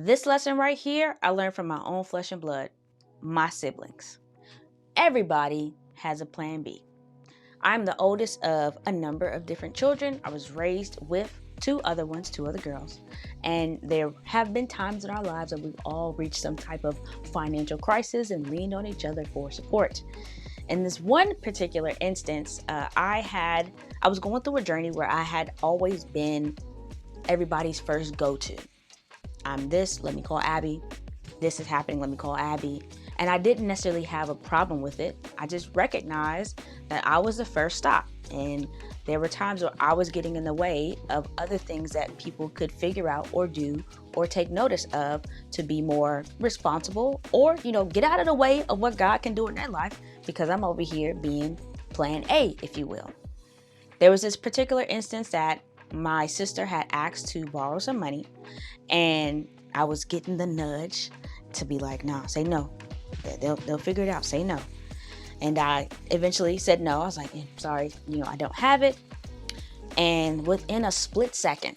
This lesson right here, I learned from my own flesh and blood, my siblings. Everybody has a plan B. I'm the oldest of a number of different children. I was raised with two other girls. And there have been times in our lives that we've all reached some type of financial crisis and leaned on each other for support. In this one particular instance, I was going through a journey where I had always been everybody's first go-to. I'm this, let me call Abby. This is happening, let me call Abby. And I didn't necessarily have a problem with it. I just recognized that I was the first stop. And there were times where I was getting in the way of other things that people could figure out or do or take notice of to be more responsible or, get out of the way of what God can do in their life, because I'm over here being plan A, if you will. There was this particular instance that my sister had asked to borrow some money, and I was getting the nudge to be like, nah, say no. They'll figure it out. Say no. And I eventually said no. I was like, sorry, I don't have it. And within a split second,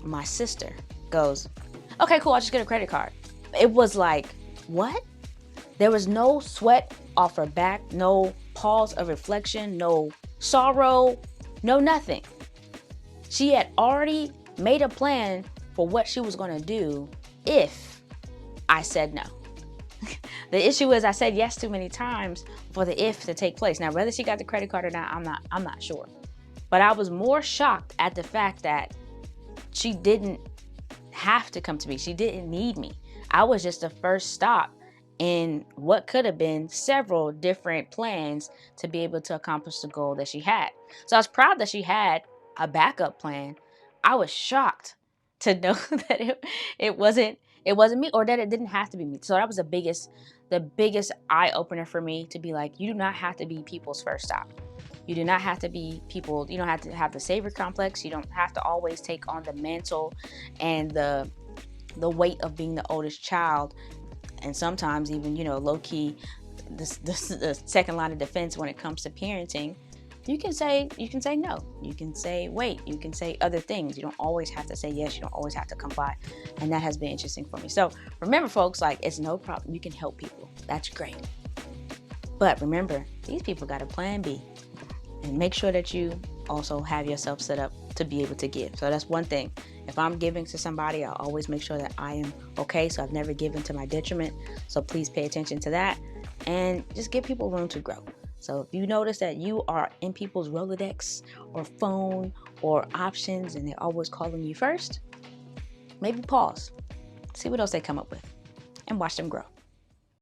my sister goes, okay, cool, I'll just get a credit card. It was like, what? There was no sweat off her back, no pause of reflection, no sorrow, no nothing. She had already made a plan for what she was going to do if I said no. The issue is I said yes too many times for the if to take place. Now, whether she got the credit card or not, I'm not sure. But I was more shocked at the fact that she didn't have to come to me. She didn't need me. I was just the first stop in what could have been several different plans to be able to accomplish the goal that she had. So I was proud that she had a backup plan. I was shocked to know that it wasn't me, or that it didn't have to be me. So that was the biggest eye opener for me, to be like, you do not have to be people's first stop. You do not have to be people. You don't have to have the savior complex. You don't have to always take on the mantle and the weight of being the oldest child. And sometimes even, low key, the second line of defense when it comes to parenting. You can say no. You can say wait. You can say other things. You don't always have to say yes. You don't always have to comply. And that has been interesting for me. So remember, folks, it's no problem. You can help people. That's great. But remember, these people got a plan B. And make sure that you also have yourself set up to be able to give. So that's one thing. If I'm giving to somebody, I'll always make sure that I am okay. So I've never given to my detriment. So please pay attention to that. And just give people room to grow. So if you notice that you are in people's Rolodex or phone or options and they're always calling you first, maybe pause, see what else they come up with, and watch them grow.